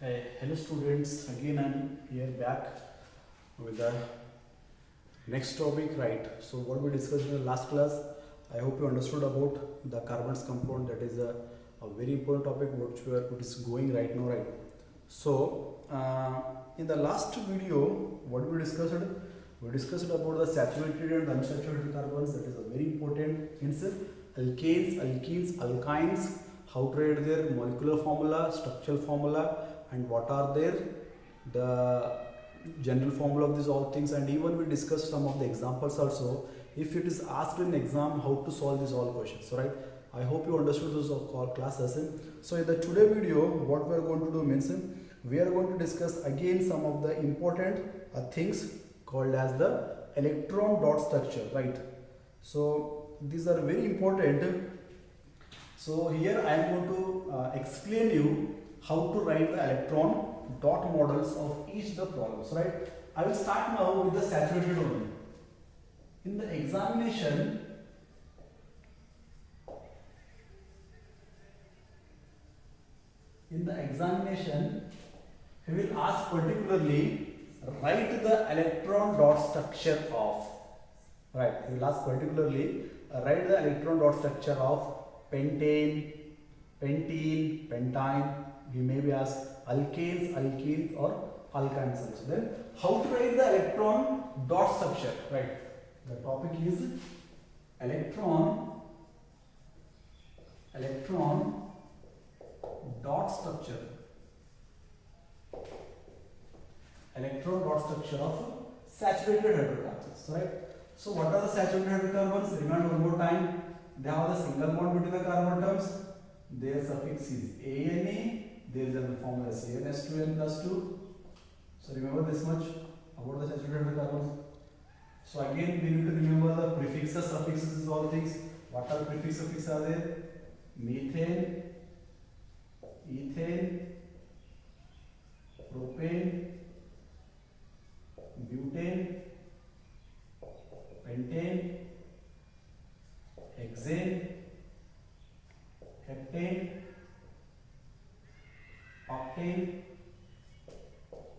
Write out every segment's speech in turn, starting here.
Hello students, again I'm here back with the next topic, right? So what we discussed in the last class, I hope you understood about the carbons compound. That is a very important topic which is going right now, right? So in the last video, what we discussed about the saturated and unsaturated carbons. That is a very important. Hence, alkanes, alkenes, alkynes, how to write their molecular formula, structural formula, and what are the general formula of these all things, and even we discussed some of the examples also. If it is asked in exam how to solve these all questions, right? I hope you understood those all classes. So in the today video, what we are going to do means we are going to discuss again some of the important things called as the electron dot structure, right? So these are very important. So here I am going to explain you how to write the electron dot models of each the problems, right? I will start now with the saturated only. In the examination, he will ask particularly write the electron dot structure of, right? He will ask particularly write the electron dot structure of pentane, pentene, pentyne. He may be asked alkanes, alkenes, or alkynes also. Then how to write the electron dot structure, right? The topic is electron dot structure. Electron dot structure of saturated hydrocarbons, right? So what are the saturated hydrocarbons? Remember one more time. They have the single bond between the carbon atoms. Their suffix is ANA. There is a formula CnS2n plus 2. So remember this much about the saturated hydrocarbons. So again we need to remember the prefixes, suffixes, all things. What are prefix, suffix are there? Methane, ethane, propane, butane, pentane, hexane, heptane, octane,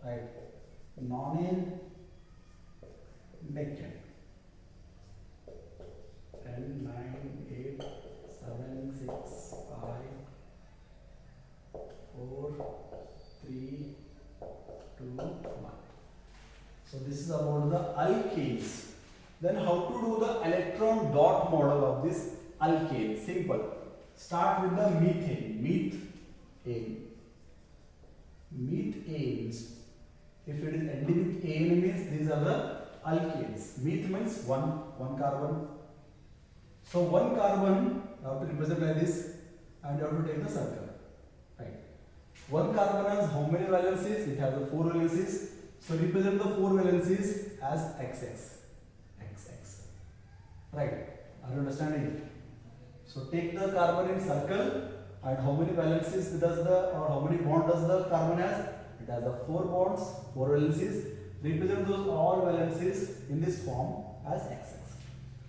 right, nonane, decane. 10, 9, 8, 7, 6, 5, 4, 3, 2, 1. So this is about the alkanes. Then how to do the electron dot model of this alkane? Simple. Start with the methane. Methanes. If it is ending with ane means these are the alkanes. Meth means one carbon. So one carbon you have to represent like this, and you have to take the circle. Right. One carbon has how many valencies? It has the 4 valencies. So represent the 4 valencies as XX. Right. Are you understanding? So take the carbon in circle, and how many valencies does how many bonds does the carbon has? It has the 4 bonds, 4 valencies. Represent those all valencies in this form as XX.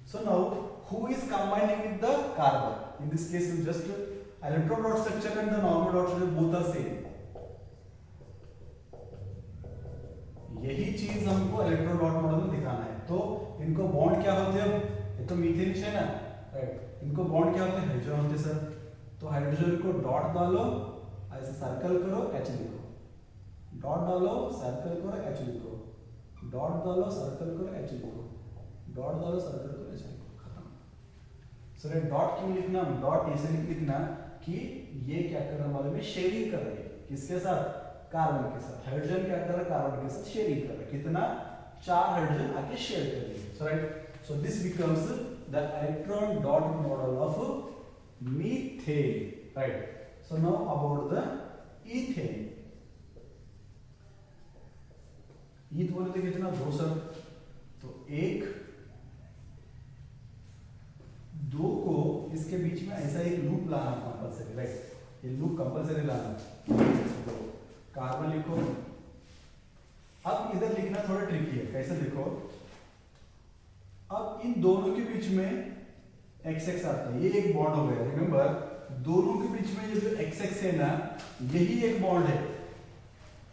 So now, who is combining with the carbon? In this case, we just electron dot structure and the normal dot structure both are same. यही चीज हमको electron dot model में दिखाना है. तो इनको bond क्या होते हैं? ये तो मीथेन है ना, राइट? इनको बॉन्ड क्या होते हैं? हाइड्रोजन होते हैं सर. तो हाइड्रोजन को डॉट डालो, ऐसे सर्कल करो, H लिखो. डॉट डालो, सर्कल करो, H लिखो. डॉट डालो, सर्कल करो, H लिखो. डॉट डालो, सर्कल करो, H लिखो. खत्म. सर ये डॉट क्यों लिखना? डॉट ऐसे लिखना कि ये क्या करने वाले में शेयरिंग कर रही है. किसके साथ? कार्बन के साथ. हाइड्रोजन क्या कर रहा है? कार्बन के साथ शेयरिंग कर रहा है. कितना? 4 हाइड्रोजन आके शेयर कर रही है. सो right. So this becomes the electron dot model of methane, right? So now about the ethane. ईथ बोले तो कितना? 2 सर. तो 1 2 को इसके बीच में ऐसा एक लूप लाना कंपलसरी, राइट? ये लूप कंपलसरी लाना. तो कार्बन लिखो. अब इधर लिखना थोड़ा ट्रिकी है. कैसे लिखो? अब इन दोनों के बीच में XX आता है. ये एक बॉन्ड हो गया. रिमेंबर दोनों के बीच में ये जो XX है ना, यही एक बॉन्ड है.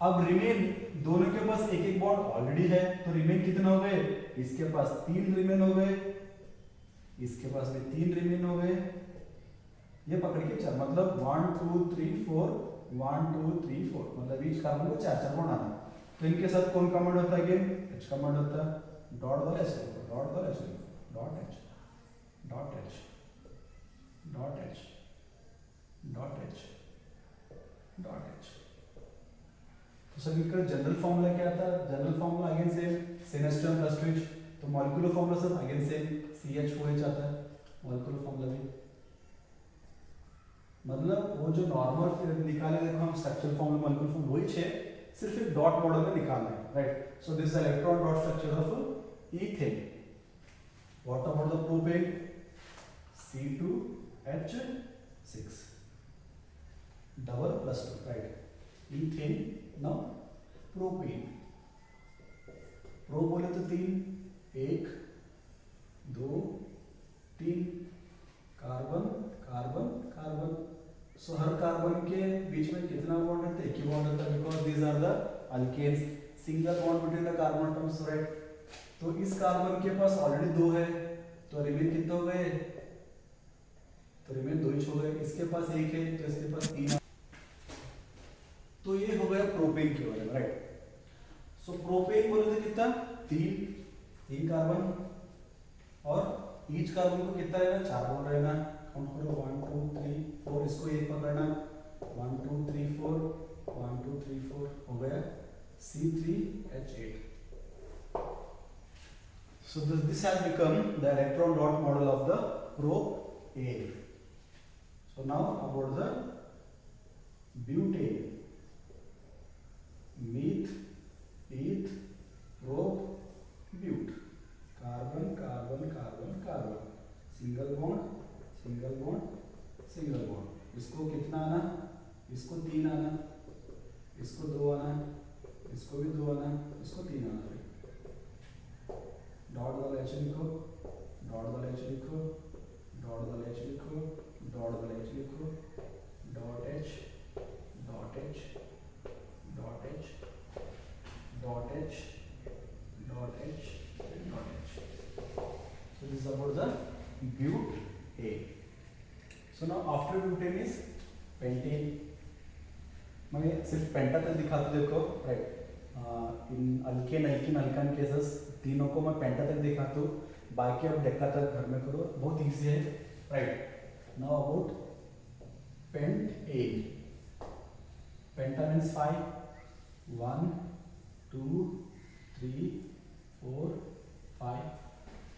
अब रिमेन दोनों के पास एक एक बॉन्ड ऑलरेडी है, तो रिमेन कितने हो गए? इसके पास 3 रिमेन हो गए, इसके पास भी 3 रिमेन हो गए, ये पकड़ के चल, मतलब 1 2 3 4 1 2 3 4, मतलब ईच कार्बन को 4 बॉन्ड आना। तो इनके साथ कौन कमांड होता है? अगेन H कमांड होता है, डॉट वाला H, डॉट वाला H, dot H, dot H, dot H, dot H, dot H। तो सर इनका जनरल फॉर्मूला क्या था? जनरल फॉर्मूला अगेन सेम, सिनेस्टर्न प्लस ट्विच। तो molecular formula sir again same, CH4H आता है मॉलिक्यूलर फॉर्मूला भी। मतलब वो जो नॉर्मल फिर निकाले देखो हम स्ट्रक्चरल फॉर्मूला मॉलिक्यूलर फॉर्म वही है, सिर्फ एक डॉट मॉडल में निकालना है, right? So this is electron dot structure of ethane. What about the propane? C2H6 double plus 2, right? Ethane. Now propane, pro बोले तो 3, 1 2 3 कार्बन कार्बन कार्बन। सो हर कार्बन के बीच में कितना बॉन्ड रहता है? एक ही बॉन्ड रहता है, because these are the alkanes, single bond between the carbon atoms, right? तो इस कार्बन के पास ऑलरेडी 2 है, तो रिमेन कितने हो गए? तो रिमेन 2 ही हो गए। इसके पास 1 है, तो इसके पास 3। तो ये हो गया प्रोपेन के बारे में, राइट? सो प्रोपेन बोले तो कितना? 3 कार्बन, और ईच कार्बन को कितना रहना? 4 बॉन्ड रहना। काउंट करो 1 2 3 4, इसको एक पकड़ना, 1 2 3 4 1 2 3 4 हो गया C3H8। So this has become the electron dot model of the propane. So now about the butane, meth, eth, prop, but, carbon carbon carbon carbon, single bond single bond single bond. इसको कितना आना? इसको 3 आना, इसको 2 आना, इसको भी 2 आना, इसको 3 आना। फिर डॉट वाला H लिखो, डॉट वाला H लिखो, डॉट वाला H लिखो, डॉट वाला H लिखो, dot H, dot H, dot H, dot H, dot H, dot H। So this is about the butane. So now after butane is pentane. मैं सिर्फ पेंटा तक दिखाता हूँ, देखो, राइट? इन अल्केन अल्किन अल्कान केसेस तीनों को मैं पेंटा तक दिखाता हूँ, बाकी अब डेका तक घर में करो, बहुत इजी है, right? Now about pentane. Penta means 5, 1 2 3 4 5,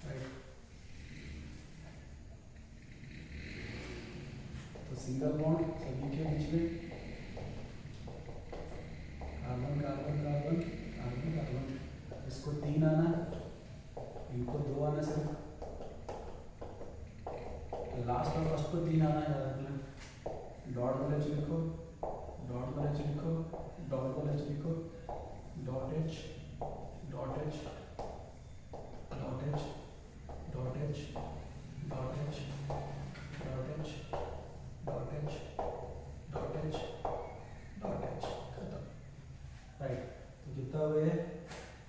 right? तो सिंगल बॉन्ड सभी के बीच में, carbon carbon carbon carbon carbon, इसको 3 आना, इनको 2 आना सिर्फ, लास्ट और फर्स्ट को 3 आना है, याद रखना। डॉट वाला H लिखो, डॉट वाला H लिखो, डॉट वाला H लिखो, dot H, dot H, dot H, dot H, dot H, dot H, dot H, dot H, dot H, खत्म, राइट? तो कितना हुए?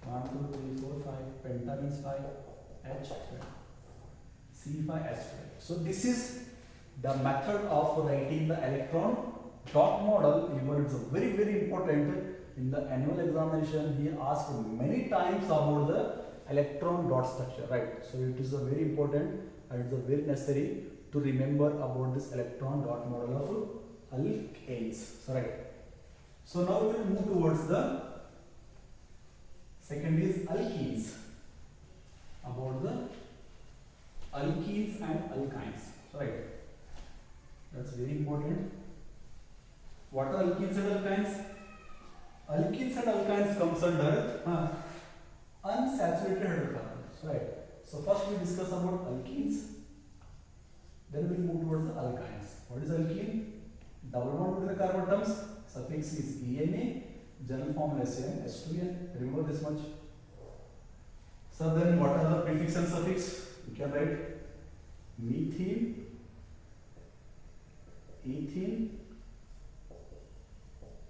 1 2 3 4 5, पेंटा means 5, H C5H12. So this is the method of writing the electron dot model. Even it's very important in the annual examination. He asked many times about the electron dot structure, right? So it is a very important and it's a very necessary to remember about this electron dot model of alkanes. So right. So now we will move towards the second is alkenes. About the alkenes and alkynes. So right. That's very important. What are alkenes and alkynes? Alkenes and alkynes comes under unsaturated hydrocarbons. Right. So first we discuss about alkenes. Then we move towards the alkynes. What is alkene? Double bond between the carbon atoms. Suffix is ENA. General form is S2N. Remember this much. So then what are the prefix and suffix? You can write methene, ethene,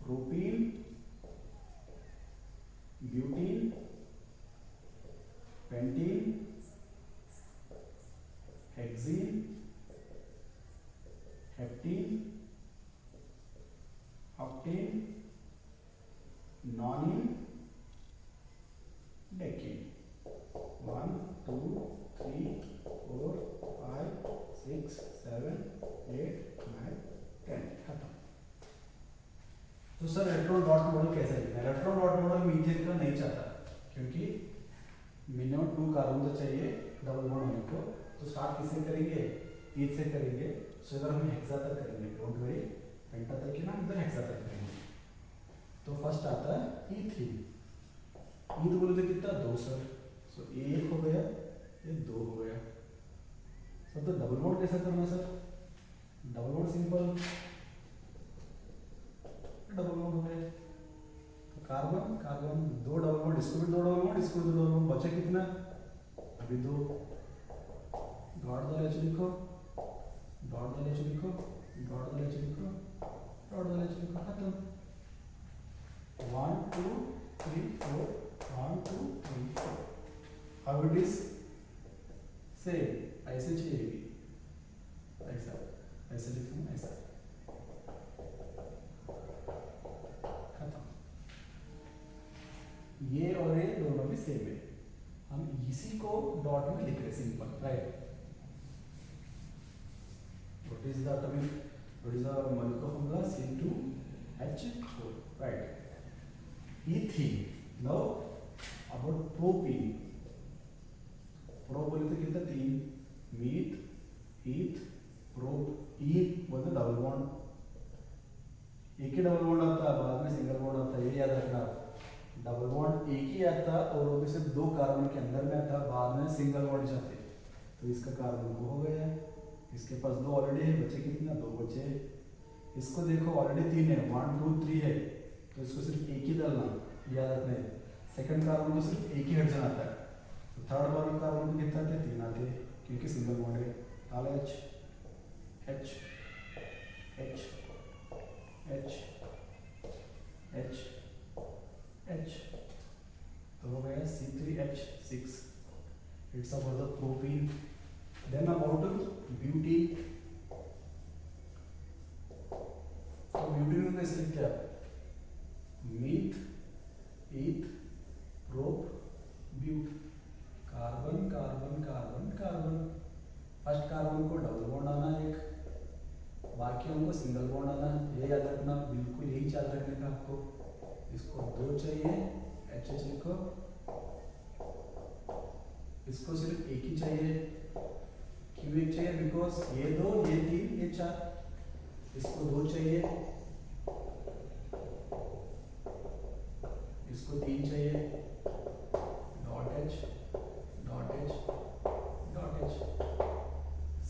propene, hexene, heptene, octane, nonene, decane. 1 2 3 4 5 6 7 8 9 10 खत्म। तो sir electron dot model कैसे लिखना है? Electron dot model methane का नहीं चाहता क्योंकि minimum 2 carbon तो चाहिए डबल बॉन्ड होने को। तो स्टार्ट किससे करेंगे? ईथ से करेंगे। सो इधर हम हेक्सा तक करेंगे, डोंट वरी, पेंटा तक की ना, इधर हेक्सा तक करेंगे। तो फर्स्ट आता है ईथीन। ईथ बोले तो कितना? 2 सर। सो 1 हो गया, ये 2 हो गया सर। तो डबल बॉन्ड कैसे करना sir? Double bond simple, double bond हो गया। तो कार्बन कार्बन 2 डबल बॉन्ड, इसको भी 2 डबल बॉन्ड, इसको भी 2 डबल बॉन्ड, बचे कितना? अभी 2। डॉट डाल एच लिखो, डॉट डाल एच लिखो, डॉट डाल एच लिखो, डॉट डाल एच लिखो, खत्म। 1 2 3 4 1 2 3 4। How it is? सेम ऐसे चाहिए, ऐसा ऐसे लिखूं, ऐसा, खत्म। ये और ये दोनों भी सेम है। हम इसी को डॉट में लिख रहे, simple, right. What is the atomic, what is the molecular formula? C2H4, right. Ethene. Now about propene. Pro बोले तो कितना? 3। Myth, eth, prop. ईथ बोलते डबल बॉन्ड, एक ही डबल बॉन्ड आता है, बाद में सिंगल बॉन्ड आता है, ये याद रखना। डबल बॉन्ड एक ही आता और वो भी सिर्फ 2 कार्बन के अंदर में आता, बाद में सिंगल बॉन्ड जाते। तो इसका कार्बन 2 हो गया, इसके पास 2 ऑलरेडी है, बचे कितना? 2 बचे। इसको देखो ऑलरेडी 3 है, 1 2 3 है, तो इसको सिर्फ एक ही डालना, याद रखना है। सेकंड कार्बन को सिर्फ एक ही हाइड्रोजन आता है, तो थर्ड वाला कार्बन को कितना आते? 3 आते, क्योंकि सिंगल बॉन्ड है। डाल H H H H H H, तो हो गया C3H6। It's about the propene. Then about butene. तो ब्यूटीन में कैसे लिखते हैं? Meth, eth, prop, but. Carbon carbon carbon carbon. First carbon को डबल बॉन्ड आना एक, बाकियों को सिंगल बॉन्ड आना, ये याद रखना, बिल्कुल यही याद रखने का आपको। इसको 2 चाहिए, एच एच लिखो। इसको सिर्फ एक ही चाहिए, क्यों एक चाहिए? बिकॉज ये 2 ये 3 ये 4। इसको 2 चाहिए, इसको 3 चाहिए। Dot H dot H dot H.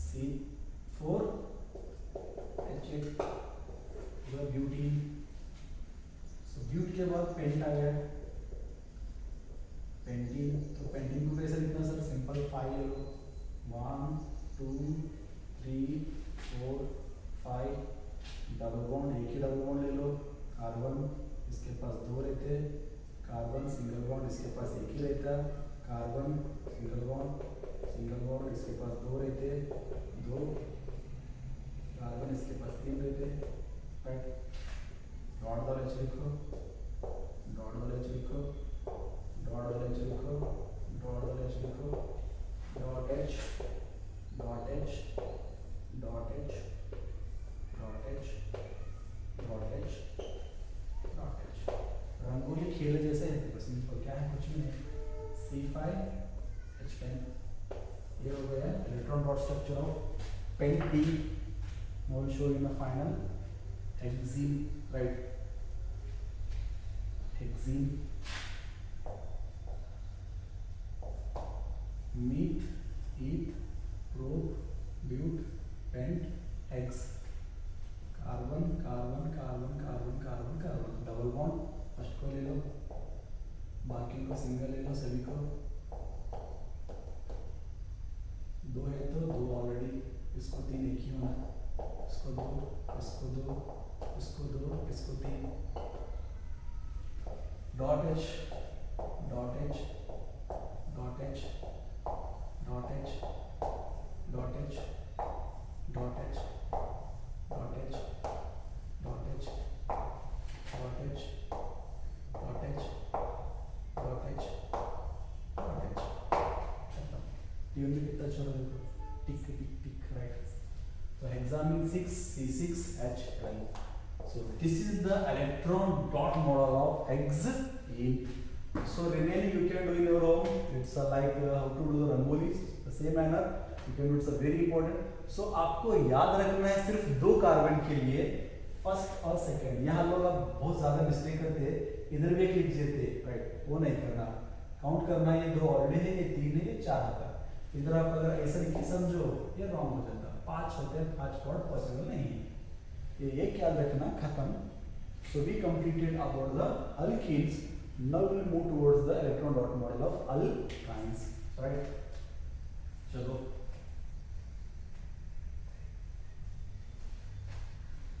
C4H8 butene. But के बाद पेंट आ गया, पेंटीन। तो पेंटीन को कैसे लिखना सर? सिंपल 5 ले लो, 1 2 3 4 5, डबल बॉन्ड, एक ही डबल बॉन्ड ले लो। कार्बन इसके पास 2 रहते, कार्बन सिंगल बॉन्ड इसके पास एक ही रहता, कार्बन सिंगल बॉन्ड इसके पास 2 रहते, 2 कार्बन इसके पास 3 रहते, राइट। डॉट डाल एच लिखो, डॉट डाल एच लिखो, डॉट डाल एच लिखो, डॉट डाल एच लिखो, dot H dot H dot H dot H dot H dot H. Rangoli खेल जैसे है, बस सिंपल, क्या है? कुछ भी नहीं। C5H10। ये हो गया electron dot structure of pentene. Now we'll show you the final hexene, right? Hexene, meth, eth, prop, but, pent, hex. Carbon carbon carbon carbon carbon carbon, double bond first को ले लो, बाकी को सिंगल ले लो, सभी को। 2 है तो 2 ऑलरेडी, इसको 3 एक ही होना, इसको 2 इसको 2 इसको 2 इसको 3। Dot H dot H dot H dot H dot H hexamine 6 C6H12. So this is the electron dot model of hexene. So remaining you can do in your home. It's like how to do the rangoli, the same manner you can do. It's a very important. So आपको याद रखना है सिर्फ दो carbon के लिए, first और second. यहाँ लोग अब बहुत ज्यादा मिस्टेक करते हैं, इधर भी एक लिख देते हैं, राइट? वो नहीं करना, काउंट करना. ये दो ऑलरेडी है, ये तीन है, ये चार होता है. इधर आप अगर ऐसा लिख के समझो ये रॉन्ग हो जाता है. पांच होते हैं, पांच पॉइंट पॉसिबल नहीं है. ये एक याद रखना. खत्म. So we completed about the alkenes. Now we will move towards the electron dot model of alkynes, right? चलो.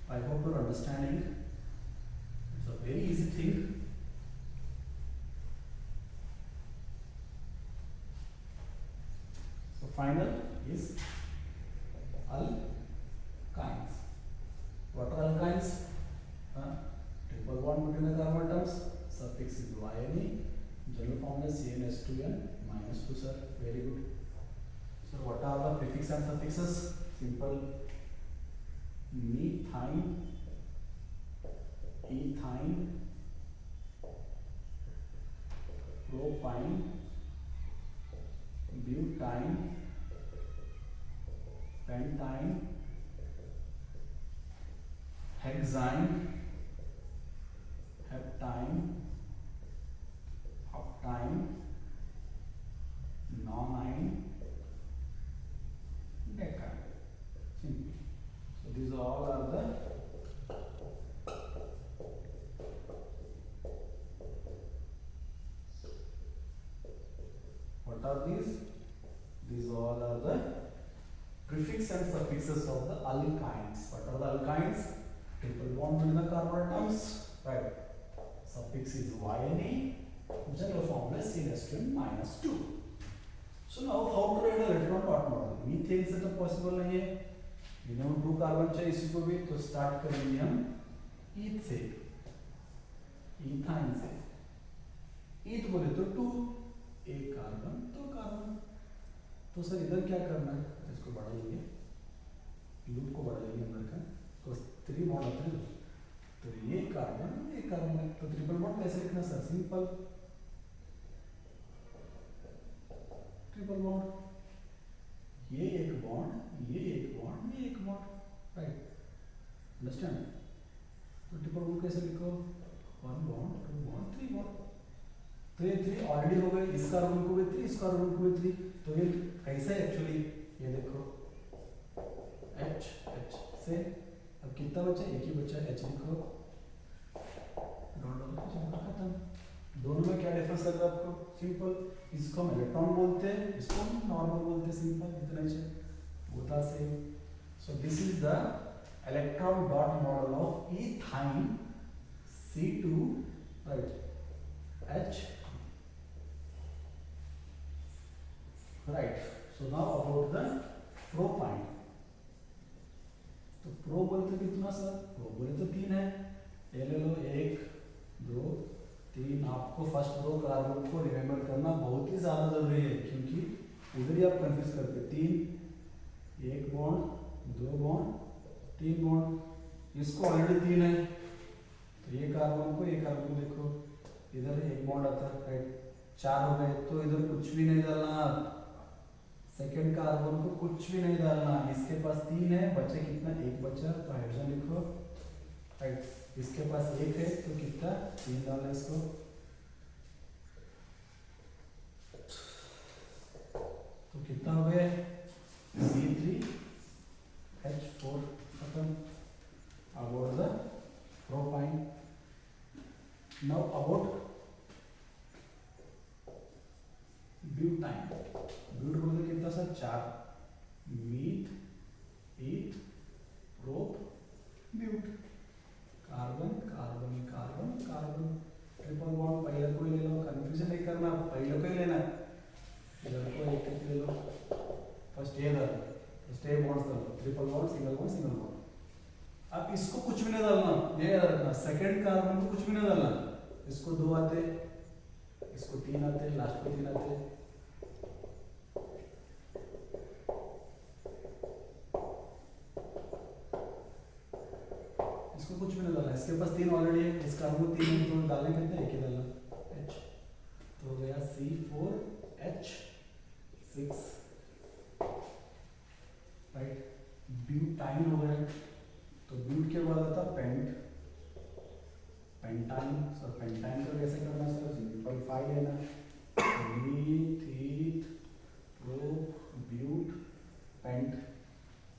I hope you're understanding. It's a very easy thing. So final is alkynes. What are alkynes? Triple bond between the carbon atoms. Suffix is YNE. General formula is CnH2n minus 2, sir. Very good. So what are the prefix and suffixes? Simple. Methyne, ethyne, propyne, butyne, pentyne, hexyne, heptyne, octyne, nonine, decyne. Simple. So these all are the what are these? These all are the prefix and suffixes of the alkynes. What are the alkynes? Triple bond between the carbon atoms, right? Suffix is YNE. General formula is CnH2n minus 2. So now how to write the electron dot model? Methane से तो possible नहीं है. Minimum 2 carbon चाहिए इसी को भी. तो start करेंगे हम ईथ से, इथाइन से. ईथ बोले तो 2, एक कार्बन 2 कार्बन. तो सर इधर क्या करना है? इसको बढ़ाइए, लूप को बढ़ाइए अंदर का. तो 3 बॉन्ड आते हैं. तो ये कार्बन एक कार्बन है. तो ट्रिपल बॉन्ड कैसे लिखना सर? Simple triple bond. ये एक बॉन्ड, ये एक बॉन्ड, ये एक बॉन्ड, राइट? अंडरस्टैंड? तो ट्रिपल बॉन्ड कैसे लिखो? 1 बॉन्ड, 2 बॉन्ड, 3 बॉन्ड. तो ये 3 ऑलरेडी हो गए. इस कार्बन को भी 3, इस कार्बन को भी 3. तो ये कैसा है एक्चुअली? ये देखो H H से. अब कितना बचा? एक ही बचा. H लिखो. खत्म. दोनों में क्या डिफरेंस लग रहा है आपको? सिंपल. इसको हम इलेक्ट्रॉन बोलते हैं, इसको हम नॉर्मल बोलते हैं. सिंपल. इतना ही है. both are same. So this is the electron dot model of ethyne C2, right? H, right? So now about the propyne. तो प्रो बोले तो कितना सर? प्रो बोले तो 3 है. ये ले लो 1 2 3. आपको फर्स्ट रो कार्बन को रिमेम्बर करना बहुत ही ज्यादा जरूरी है, क्योंकि उधर ही आप कंफ्यूज करते. 3 1 बॉन्ड 2 बॉन्ड 3 बॉन्ड. इसको ऑलरेडी 3 है, तो ये कार्बन को देखो इधर 1 बॉन्ड आता है, राइट? 4 हो गए. तो इधर कुछ भी नहीं डालना. सेकेंड कार्बन को कुछ भी नहीं डालना. इसके पास 3 है, बचे कितना? 1 बचा. तो हाइड्रोजन लिखो, राइट? इसके पास 1 है, तो कितना? 3 डालना इसको. तो कितना हो गया? C3H4. खत्म. About the propyne. Now about butyne. But बोलते कितना sir? 4. Meth eth prop but. Carbon carbon carbon carbon. Triple bond पहले को ही ले लो, कंफ्यूजन नहीं करना. पहले को ही लेना. इधर को एक ले लो. फर्स्ट ये डाल, फर्स्ट ये बॉन्ड्स डालो. Triple bond single bond single bond. अब इसको कुछ भी नहीं डालना, ये याद रखना. सेकंड कार्बन को कुछ भी नहीं डालना. इसको 2 आते, इसको 3 आते, लास्ट को 3 आते. इसको कुछ भी नहीं डालना, इसके पास 3 ऑलरेडी है, इस कार्बन 3 में तो डालने कितने, एक ही डालना H, तो हो गया C4H6 राइट। ब्यूटाइन हो गया, तो ब्यूट के बाद आता पेंटाइन। सर पेंटाइन का कैसे करना सर, सिंपल 5 लेना, meth eth prop but pent,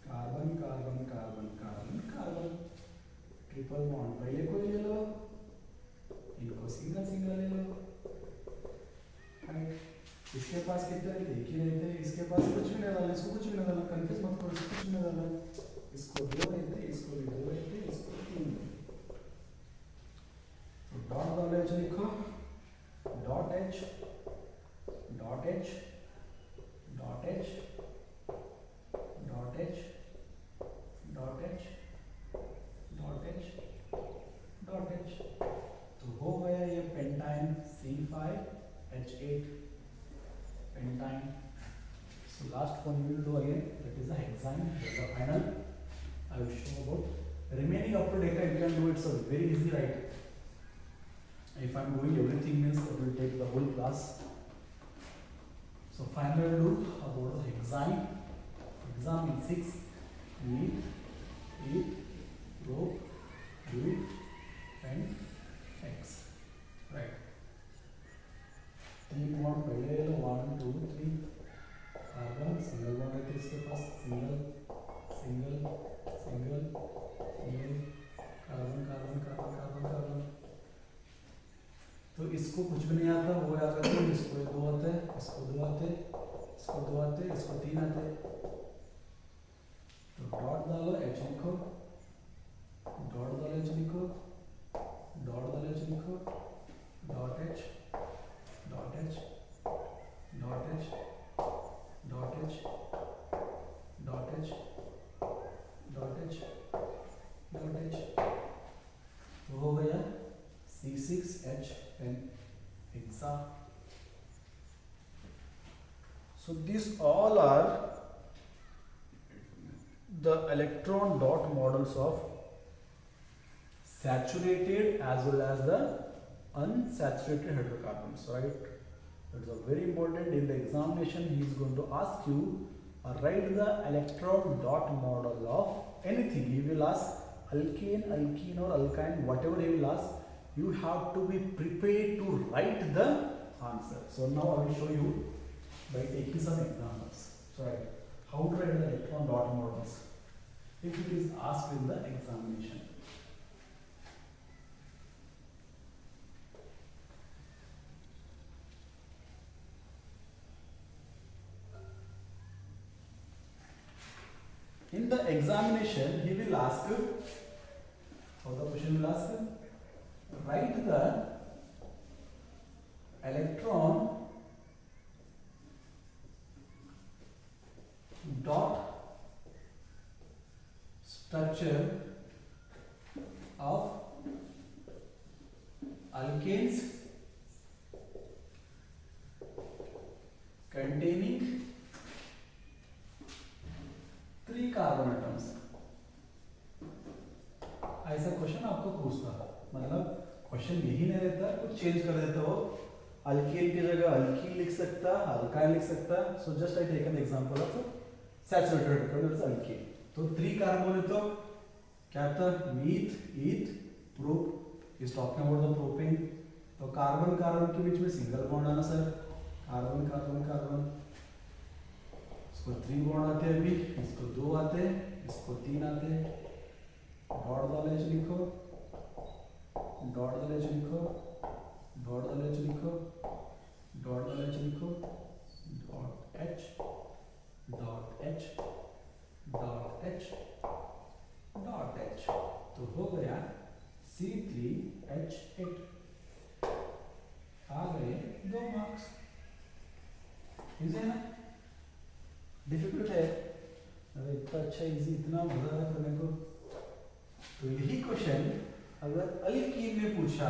carbon carbon carbon carbon carbon, triple bond पहले को ले लो, इनको सिंगल सिंगल ले लो राइट। इसके पास कितने रहते, एक ही रहते, इसके पास कुछ भी नहीं डालना, इसको कुछ भी नहीं डालना, कंफ्यूज मत करो, इसको कुछ भी नहीं डालना, इसको 2 रहते, इसको भी 2 रहते, इसको 3 रहते, तो डॉट डालो, H लिखो, dot H dot H dot H dot H dot H dot H dot H, तो हो गया ये pentyne C5H8 pentyne. So last one we will do again, that is the hexane, that is the final. I will show about remaining up to data, you can do it, so very easy right. If I am doing everything means it will take the whole class. So finally we will do about the hexane. Hexane means 6, meat, eat, rope, build and X, right. 3 bond पहले 1 2 3, carbon single bond है, इसके पास single single single single, carbon carbon carbon carbon carbon, तो इसको कुछ भी नहीं आता, वो याद रखो, इसको 2 आते हैं, इसको 2 आते हैं, इसको 2 आते हैं, इसको 3 आते हैं, तो डॉट डालो, H लिखो, डॉट डालो, H लिखो, डॉट डालो, H लिखो, dot H dot H dot H dot H dot H dot H dot H, तो हो गया C6H10 hexa. So these all are the electron dot models of saturated as well as the unsaturated hydrocarbons, right? It's a very important, in the examination he is going to ask you write the electron dot model of anything. He will ask alkane, alkene or alkyne, whatever he will ask, you have to be prepared to write the answer. So now I will show you by taking some examples. So right, how to write the electron dot models if it is asked in the examination. In the examination, he will ask, how the question will ask, write the electron dot structure of alkanes containing 3 carbon atoms. ऐसा question आपको पूछता है, मतलब question यही नहीं रहता, कुछ change कर देते हो, अल्कीन की जगह अल्कीन लिख सकता, अल्काइन लिख सकता। So just I taken example of saturated hydrogen alkene, तो 3 कार्बन है, तो क्या था, meth eth prop, is talking about the propane, तो कार्बन कार्बन के बीच में सिंगल बॉन्ड आना सर, कार्बन कार्बन कार्बन, इसको 3 बॉन्ड आते हैं, अभी इसको 2 आते हैं, इसको 3 आते हैं, डॉट डालो, H लिखो, डॉट डालो, H लिखो, डॉट डालो, H लिखो, डॉट डालो, H लिखो, dot H dot H dot H dot H, तो हो गया C3H8। आ गए 2 मार्क्स। इजी है ना, डिफिकल्ट है, अरे इतना अच्छा इजी, इतना मजा आया करने को। तो यही क्वेश्चन अगर अल्कीन ने पूछा,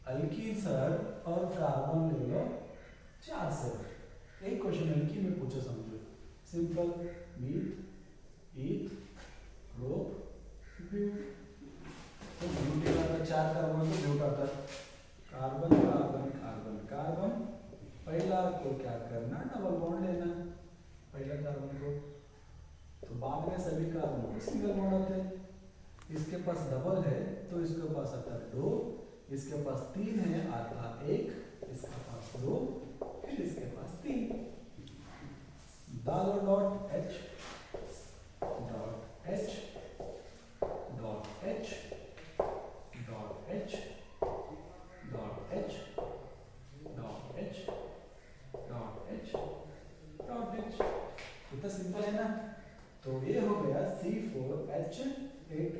अल्कीन सर और कार्बन ले लो 4 से, एक क्वेश्चन अल्कीन में पूछा समझो, सिंपल, मीथ ईथ प्रोप ब्यूट, बाद में सभी कार्बन सिंगल बॉन्ड होते हैं। इसके पास डबल है तो इसके पास आता है 2, इसके पास 3 है आता 1, इसके पास 2, फिर इसके पास 3। डालो dot H dot H dot H dot H dot H dot H dot H dot H। इतना सिंपल है ना। तो ये हो गया C4H8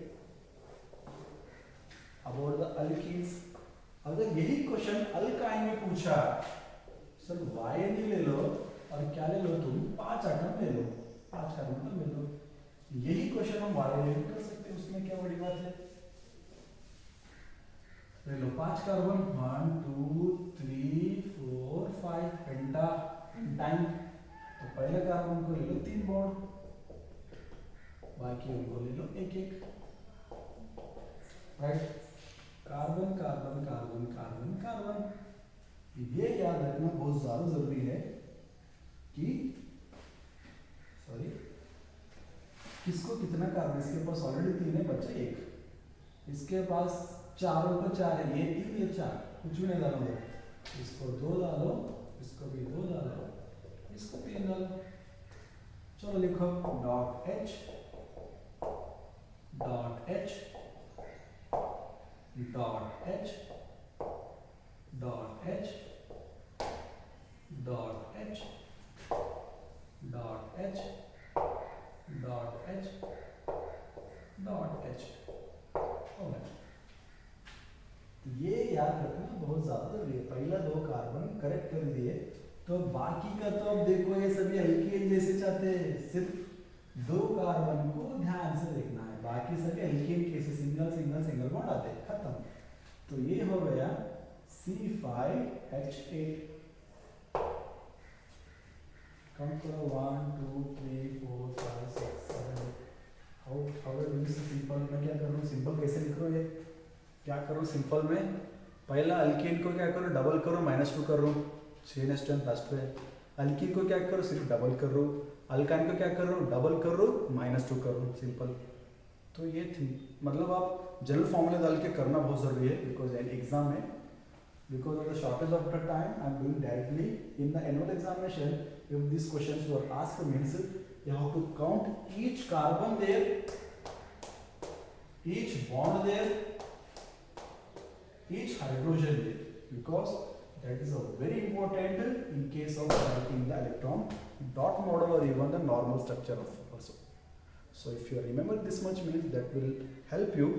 अबाउट द अल्कीन्स। अगर यही क्वेश्चन अल्काइन में पूछा, सर वायन ले लो और क्या ले लो तुम 5 एटम ले लो, 5 कार्बन ले लो, यही क्वेश्चन हम वायन में कर सकते हैं, उसमें क्या बड़ी बात है। ले लो 5 कार्बन 1 2 3 4 5 पेंटाइन। तो पहले कार्बन को ले लो 3 बॉन्ड, बाकी उनको ले लो एक एक, right. Carbon carbon carbon carbon carbon. ये याद रखना बहुत ज्यादा जरूरी है कि किसको कितना कार्बन, इसके पास ऑलरेडी 3 है, बच्चा 1, इसके पास चारों को 4 है, ये 3 ये 4, कुछ भी नहीं डालो, इसको 2 डालो, इसको भी 2 डालो, इसको 3 डालो। चलो लिखो dot H dot H dot H dot H dot H dot H dot H dot H। हो गया। ये याद रखना बहुत ज्यादा जरूरी है। पहला 2 कार्बन करेक्ट कर दिए तो बाकी का तो अब देखो ये सभी एल्केन जैसे चाहते हैं, सिर्फ 2 कार्बन को ध्यान से देखना है, बाकी सभी एल्केन कैसे सिंगल सिंगल सिंगल बॉन्ड आते हैं, खत्म। तो ये हो गया C5H8। काउंट करो 1 2 3 4 5 6 7। How are doing simple. मैं क्या कर रहा हूँ, सिंपल कैसे लिख रहा हूँ, ये क्या करो सिंपल में, पहला अल्केन को क्या करो डबल करो, -2 कर रहा हूँ, 6 लास्ट पे। अल्कीन को क्या करो सिर्फ डबल कर रो, अल्काइन को क्या कर रो डबल कर रो, -2 कर रो, सिंपल। तो ये थी, मतलब आप जनरल फॉर्मूला डाल के करना बहुत जरूरी है, बिकॉज एग्जाम में because of the shortage of the time I am doing directly in the annual examination. If these questions were asked means you have to count each carbon there, each bond there, each hydrogen there, because that is a very important in case of writing the electron dot model or even the normal structure of also. So if you remember this much means that will help you.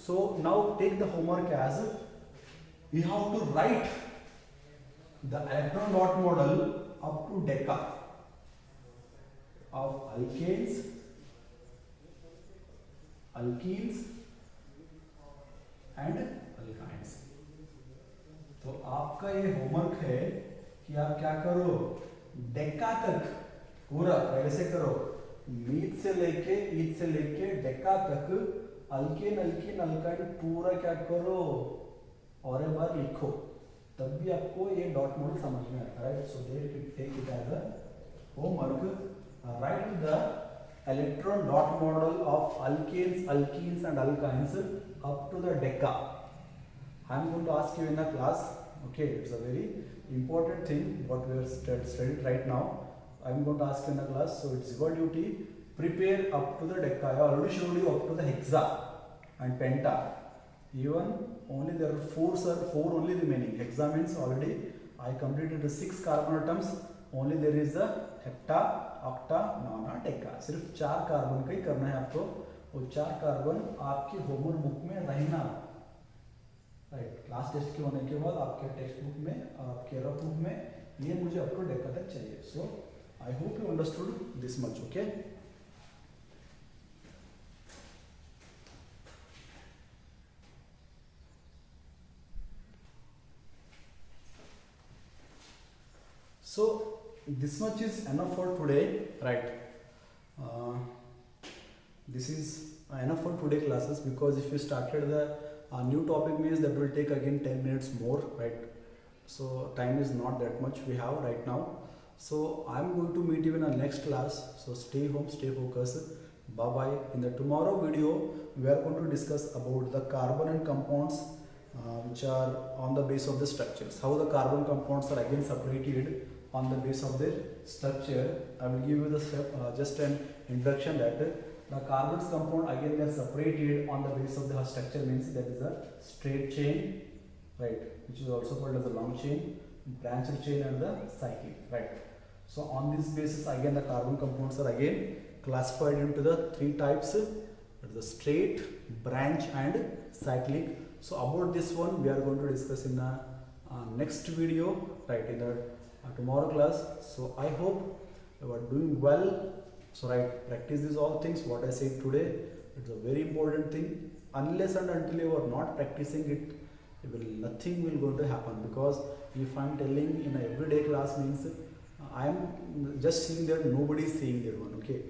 So now take the homework as you have to write the electron dot model up to deca of alkanes, alkenes and alkynes. तो आपका ये homework है कि आप क्या करो, डेका तक पूरा पहले से करो, मीथ से लेके ईथ से लेके डेका तक अल्केन अल्कीन अल्काइन पूरा क्या करो और एक बार लिखो, तब भी आपको ये डॉट मॉडल समझ में आता है। So take it as a homework, write the electron dot model of alkanes alkenes and alkynes up to the deca. I am going to ask you in a class. Okay, it's a very important thing what we are studied right now. I am going to ask you in a class, so it's your duty. Prepare up to the deca. I already showed you up to the hexa and penta. Even only there are four only remaining. Hexa means already I completed the 6 carbon atoms. Only there is the hepta, octa, nona, deca. सिर्फ 4 carbon का ही करना है आपको. वो 4 carbon आपके homework book में रहना. Right, class test के होने के बाद आपके टेक्स्ट बुक में, आपके रफ बुक में ये मुझे अपलोड डेका तक चाहिए. So I hope you understood this much. Okay, so this much is enough for today, right? This is enough for today classes, because if you started the new topic means that will take again 10 minutes more, right? So time is not that much we have right now. So I'm going to meet you in our next class. So stay home, stay focused. Bye bye. In the tomorrow video, we are going to discuss about the carbon and compounds which are on the base of the structures. How the carbon compounds are again separated on the base of their structure. I will give you the step, just an introduction that the carbon's compound again they are separated on the base of the structure, means that is a straight chain, right, which is also called as a long chain, branched chain and the cyclic, right. So on this basis again the carbon compounds are again classified into the three types, the straight, branch and cyclic. So about this one we are going to discuss in the next video, right, in the tomorrow class. So I hope you are doing well. So right, practice these all things what I said today. It's a very important thing. Unless and until you are not practicing it, nothing will going to happen. Because if I am telling in a everyday class means I am just seeing that nobody is seeing that one. Okay,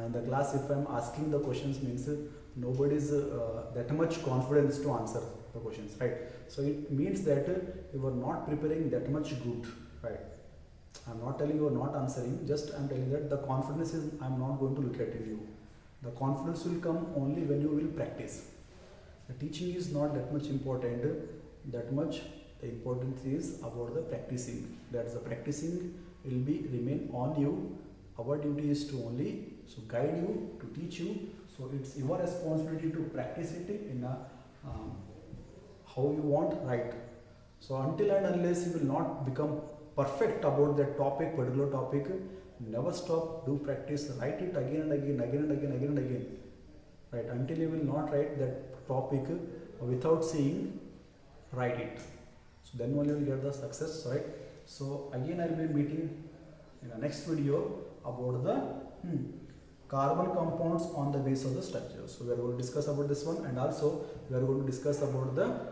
in the class if I am asking the questions means nobody is that much confidence to answer the questions, right? So it means that you are not preparing that much good, right? I'm not telling you are not answering, just I'm telling that the confidence is I'm not going to look at you. The confidence will come only when you will practice. The teaching is not that much important, that much the importance is about the practicing. That's the practicing will be remain on you. Our duty is to only guide you, to teach you. So it's your responsibility to practice it in a how you want, right? So until and unless you will not become perfect about that topic, particular topic, never stop, do practice, write it again and again, right, until you will not write that topic without seeing, write it. So then only you will get the success, right? So again I will be meeting in the next video about the carbon compounds on the base of the structure. So we are going to discuss about this one, and also we are going to discuss about the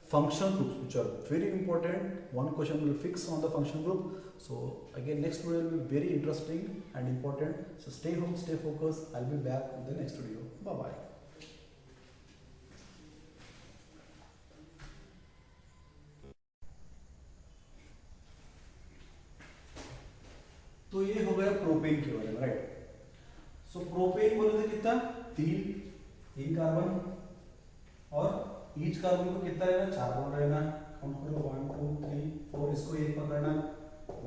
function groups, which are very important. One question will fix on the function group. So again next video will be very interesting and important. So stay home, stay focused. I'll be back with the next video. Bye bye. तो ये हो गया propane के बारे में, right. सो propane बोले तो कितना, तीन कार्बन, और ईच कार्बन को कितना रहना, 4 बॉन्ड रहना. काउंट करो 1 2 3 4, इसको एक पकड़ना,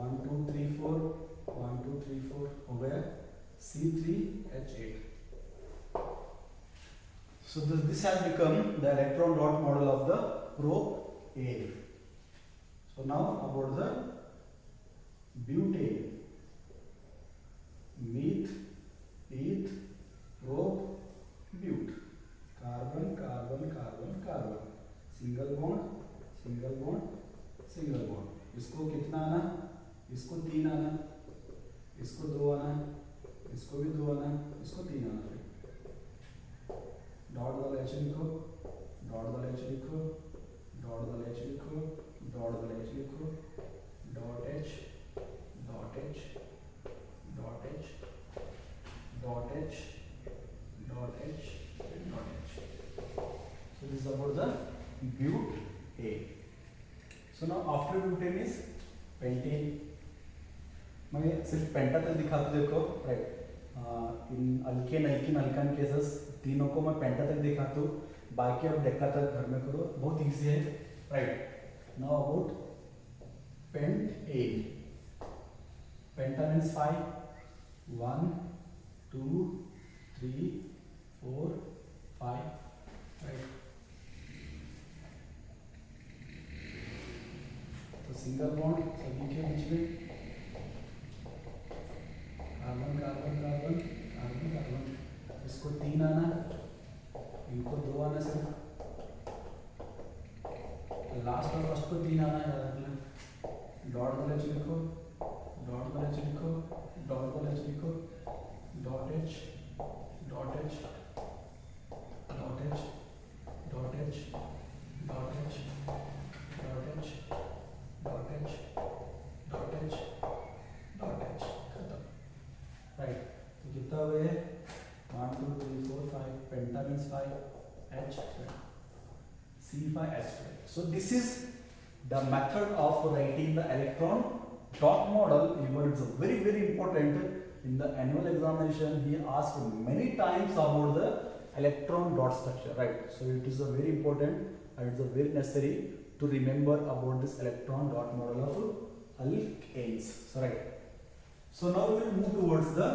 1 2 3 4, 1 2 3 4 हो गया C3H8. So this has become the electron dot model of the propane. So now about the butane, meth, eth, prop, but. Carbon carbon carbon carbon, single bond single bond single bond. इसको कितना आना, इसको 3 आना, इसको 2 आना, इसको भी 2 आना, इसको 3 आना. डॉट वाला एच लिखो, डॉट वाला एच लिखो, डॉट वाला एच लिखो, डॉट वाला एच लिखो, dot H dot H dot H dot H dot H dot H. So this is about the butane. So now after butane is pentane. मैं सिर्फ पेंटा तक दिखाता हूँ, देखो, राइट. इन अल्केन अल्किन अल्कान केसेस तीनों को मैं पेंटा तक दिखाता हूँ, बाकी आप डेका तक घर में करो, बहुत इजी है, right. Now about pentane. Penta means 5, 1 2 3 4 5, right. तो सिंगल बॉन्ड सभी के बीच में, carbon carbon carbon carbon carbon, इसको 3 आना, इनको 2 आना सिर्फ, लास्ट और फर्स्ट को 3 आना, याद रखना. डॉट वाला एच लिखो, डॉट वाला एच लिखो, डॉट वाला एच लिखो, dot H dot H dot H dot H dot H dot H dot H dot H dot H, खत्म, राइट. तो कितना हुए 1 2 3 4 5, पेंटा means 5, H C5H12. So this is the method of writing the electron dot model. Even it's very important in the annual examination he asked many times about the electron dot structure, right? So it is a very important and it's a very necessary to remember about this electron dot model of alkanes. So right. So now we will move towards the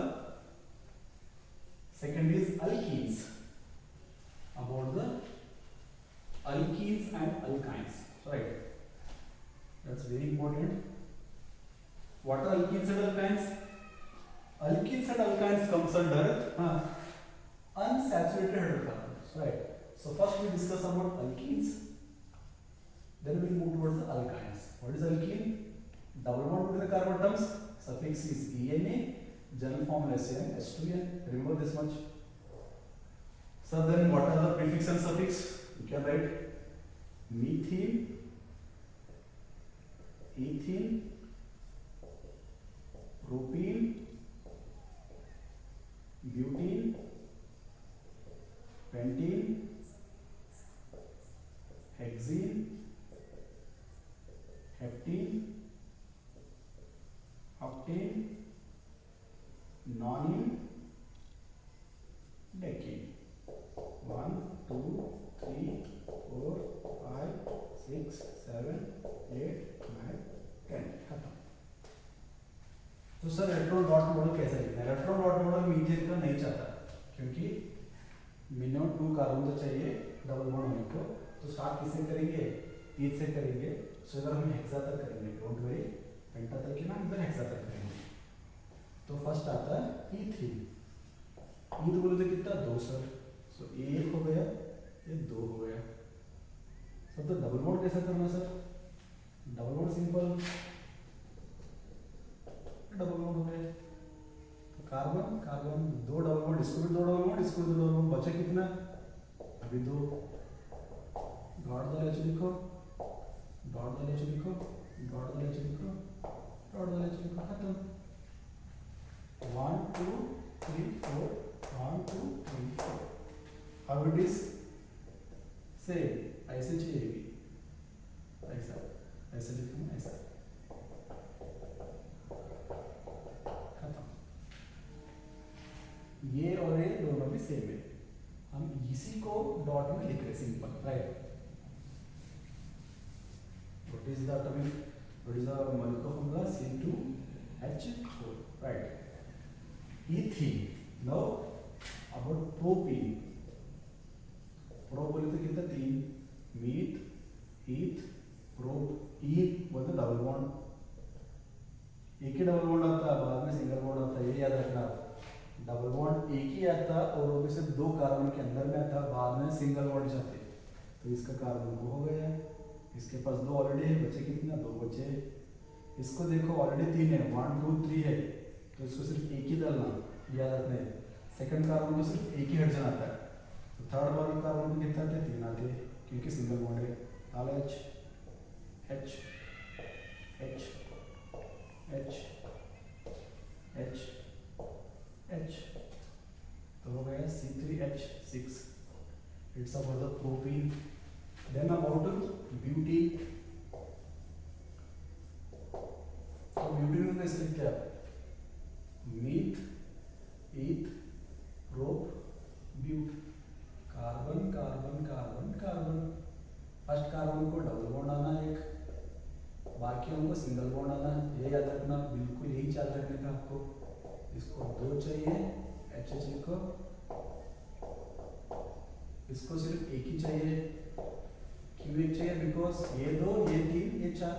second is alkenes. About the alkenes and alkynes. So right. That's very important. What are alkenes and alkynes? Alkenes and alkynes comes under unsaturated hydrocarbons, right? So first we discuss about alkenes, then we move towards the alkynes. What is alkene? Double bond between the carbon atoms, suffix is ENA, general form SN, H2N. Remember this much. So then what are the prefix and suffix? You can write methene, ethene, propene, butene, pentene, hexene, heptene, octane, nonene, decene. 1, 2, 3, 4, 5, 6, 7, 8, 9, 10. खत्म. तो sir electron dot model कैसे लिखना है? Electron dot model methane का नहीं चाहता क्योंकि minimum 2 carbon तो चाहिए डबल बॉन्ड होने को. तो स्टार्ट किससे करेंगे? ईथ से करेंगे. सो इधर हम हेक्सा तक करेंगे, डोंट वरी, पेंटा तक की ना, इधर हेक्सा तक करेंगे. तो फर्स्ट आता है ईथीन. ईथ बोले तो कितना? 2 सर. सो 1 हो गया, ये 2 हो गया. सर तो डबल बॉन्ड कैसे करना sir? Double bond simple, double bond हो गया. तो कार्बन कार्बन 2 डबल बॉन्ड, इसको भी 2 डबल बॉन्ड, इसको भी 2 डबल बॉन्ड. बचे कितना? अभी 2. डॉट डाल एच लिखो, डॉट डाल एच लिखो, डॉट डाल एच लिखो, डॉट डाल एच लिखो. खत्म. 1 2 3 4, 1 2 3 4. How it is? सेम ऐसे चाहिए भी, ऐसा ऐसे लिखना, ऐसा. खत्म. ये और ये दोनों भी सेम है. हम इसी को डॉट में लिख रहे, simple, right. What is the atomic? What is the molecular formula? C2H4, right? Ethene. Now about propene. Pro बोले तो कितना? 3. Myth, eth, prop. ईथ बोलते डबल बॉन्ड. एक ही डबल बॉन्ड आता है, बाद में सिंगल बॉन्ड आता है, ये याद रखना. डबल बॉन्ड एक ही आता और वो भी सिर्फ 2 कार्बन के अंदर में आता, बाद में सिंगल बॉन्ड जाते. तो इसका कार्बन को हो गया, इसके पास 2 ऑलरेडी है, बचे कितना? 2 बचे. इसको देखो ऑलरेडी 3 है, 1 2 3 है, तो इसको सिर्फ एक ही डालना, याद रखना है. सेकंड कार्बन को सिर्फ एक ही हाइड्रोजन आता है. तो थर्ड वाले कार्बन को कितना आते? 3 आते, क्योंकि सिंगल बॉन्ड है. डाल H H H H H H. तो हो गया C3H6. It's about the propene. Then about butene. तो ब्यूटीन में कैसे लिखते हैं? Meth, eth, prop, but. Carbon carbon carbon carbon. First carbon को डबल बॉन्ड आना एक, बाकियों को सिंगल बॉन्ड आना. ये याद रखना, बिल्कुल यही याद रखने का आपको. इसको 2 चाहिए, एच एच लिखो. इसको सिर्फ एक ही चाहिए. क्यों एक चाहिए? बिकॉज ये 2, ये 3, ये 4.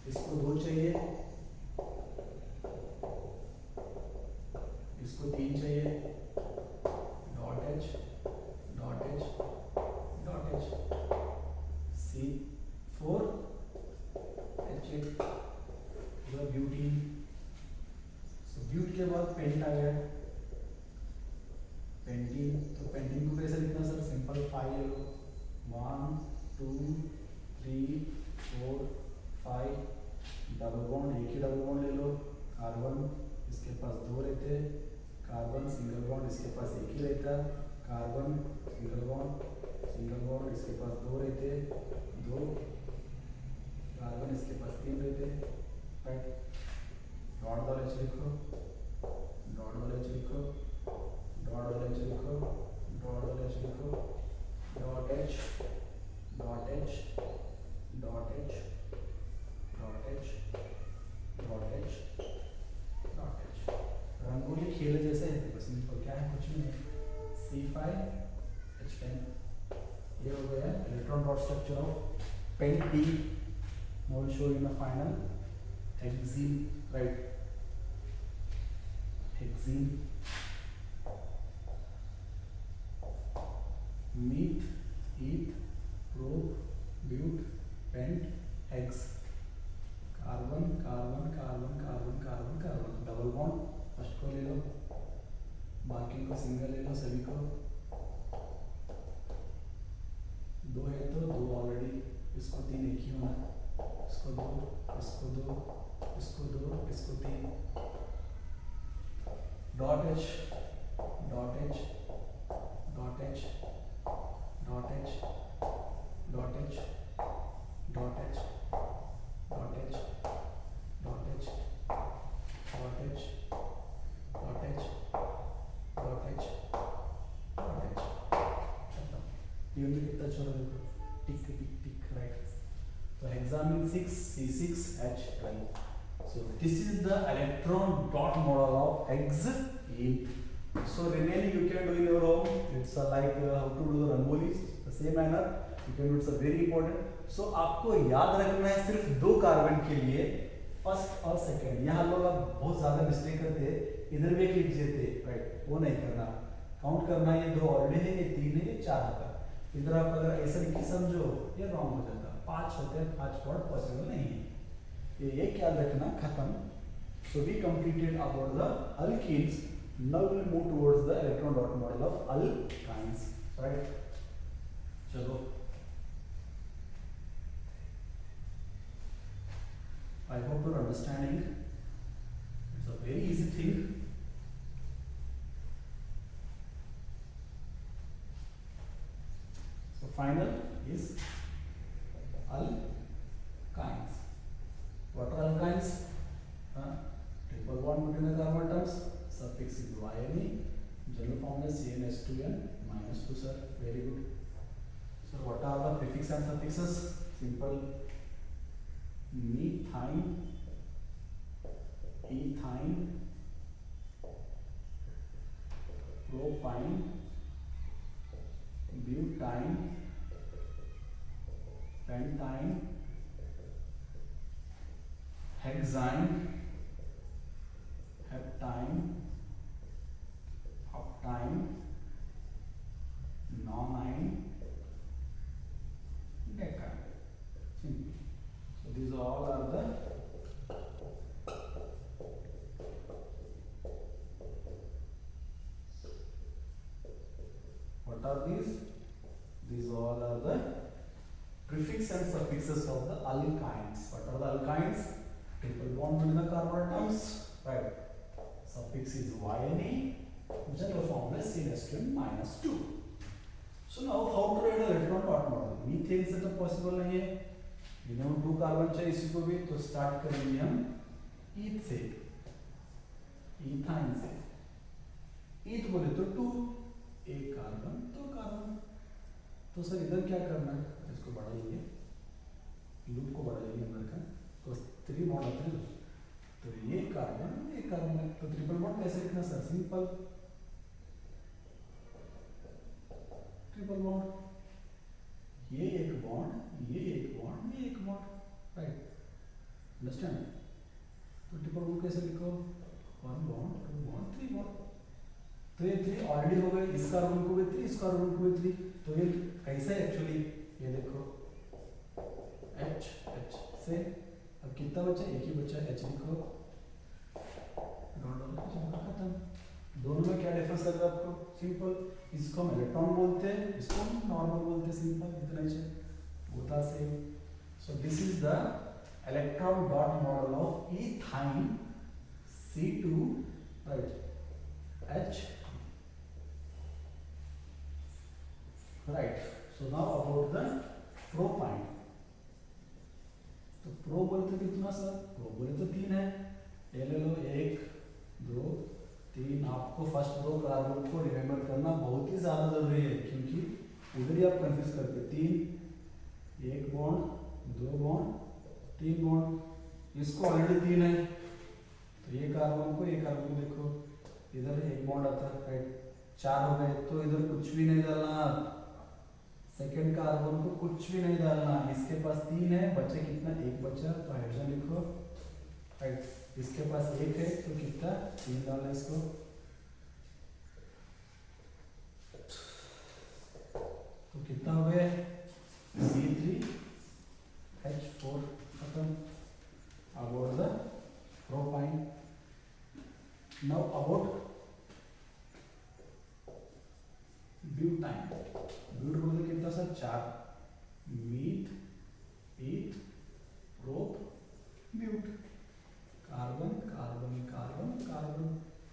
इसको 2 चाहिए, इसको 3 चाहिए. Dot H dot H dot H. C4 H8 butene. So but के बाद पेंट आ गया, पेंटीन. तो पेंटीन को कैसे लिखना सर? सिंपल 5 ले लो. 1 2 3 4 5. डबल बॉन्ड, एक ही डबल बॉन्ड ले लो. कार्बन इसके पास 2 रहते, कार्बन सिंगल बॉन्ड इसके पास एक ही रहता. कार्बन सिंगल बॉन्ड इसके पास 2 रहते, 2. कार्बन इसके पास 3 रहते, राइट. डॉट डाल एच लिखो. डॉट वाला H लिखो, डॉट वाला H लिखो, डॉट वाला H लिखो, dot H, dot H, dot H, dot H, dot H, dot H। Rangoli खेल जैसे है, बस सिंपल क्या है, कुछ भी नहीं। C5H10, ये हो गया electron dot structure of pent D। Now we'll show you in the final hexene, right? Hexene, meth, eth, prop, but, pent, hex, carbon carbon carbon carbon carbon carbon, double bond first को ले लो, बाकी को single ले लो, सभी को दो है तो दो ऑलरेडी, इसको तीन एक ही होना, इसको दो, इसको दो, इसको दो, इसको तीन, dot H, dot H, dot H, dot H, dot H, dot H, dot H, dot H, dot H, dot H, dot H, dot H, खत्म। ये भी कितना छोड़ा देखो, टिक टिक टिक, right. So hexamine 6 C6H12. So this is the electron dot model of hexene. So really you can do in your home. It's like how to do the rangoli. The same manner you can do. It's a very important. So आपको याद रखना है सिर्फ दो carbon के लिए, first और second. यहाँ लोग अब बहुत ज्यादा मिस्टेक करते हैं, इधर भी एक लिख देते, राइट? वो नहीं करना, काउंट करना। ये दो ऑलरेडी है, ये तीन है, ये चार होगा। इधर आप अगर ऐसा लिख के समझो, ये रॉन्ग हो जाता। पांच होते हैं, पांच वर्ड पॉसिबल नहीं है, ये याद रखना। खत्म। So we completed about the alkenes. Now we will move towards the electron dot model of alkynes, right? चलो, I hope you are understanding. It's a very easy thing. So final is alkynes. What are alkynes? Triple bond between the carbon atoms. Suffix is YNE. General formula is CnH2n minus 2, sir. Very good. So what are the prefix and suffixes? Simple. Methyne, ethyne, propyne, butyne, pentyne, hexyne, heptyne, octyne, nonine, decyne. Simple. So these all are the what are these? These all are the prefix and suffixes of the alkynes. What are the alkynes? Triple bond between the carbon atoms, right? Suffix is YNE. General formula is CnH2n minus 2. So now how to write the electron dot model? Methane से तो possible नहीं है, minimum 2 carbon चाहिए इसी को भी, तो start करेंगे हम ईथ से, इथाइन से। ईथ बोले तो 2, एक कार्बन, 2 कार्बन। तो सर इधर क्या करना है? इसको बढ़ा लेंगे, लूप को बढ़ा लेंगे अंदर का, तो 3 बॉन्ड आते हैं। तो ये कार्बन, एक कार्बन है, तो ट्रिपल बॉन्ड कैसे लिखना सर? सिंपल, ट्रिपल बॉन्ड, ये एक बॉन्ड, ये एक बॉन्ड, ये एक बॉन्ड, राइट? अंडरस्टैंड? तो ट्रिपल बॉन्ड कैसे लिखो? 1 बॉन्ड, 2 बॉन्ड, 3 बॉन्ड। तो ये 3 ऑलरेडी हो गए, इस कार्बन को भी 3, इस कार्बन को भी 3। तो ये कैसा है एक्चुअली? ये देखो H H से अब कितना बचा? एक ही बचा, H लिखो, खत्म। दोनों में क्या डिफरेंस लग रहा है आपको? सिंपल, इसको हम इलेक्ट्रॉन बोलते हैं, इसको हम नॉर्मल बोलते हैं, सिंपल, इतना ही है, होता same. So this is the electron dot model of ethyne C2, right? H, right? So now about the propyne. तो प्रो बोले तो कितना सर? प्रो बोले तो 3 है, ये ले लो, 1 2 3 आपको फर्स्ट 2 कार्बन को रिमेंबर करना बहुत ही ज़्यादा ज़रूरी है, क्योंकि उधर ही आप कंफ्यूज करते 3 1 बॉन्ड 2 बॉन्ड 3 बॉन्ड, इसको ऑलरेडी 3 है तो ये कार्बन को देखो इधर 1 बॉन्ड आता है, राइट 4 हो गए, तो इधर कुछ भी नहीं डालना, सेकेंड कार्बन को कुछ भी नहीं डालना, इसके पास 3 है, बचे कितना 1 बचा, तो हाइड्रोजन लिखो, राइट इसके पास 1 है तो कितना 3 डालना इसको, तो कितना हो गया C3H4 खत्म। About the propyne, now about butyne, but बोलते कितना sir 4, meth eth prop but, carbon carbon carbon carbon,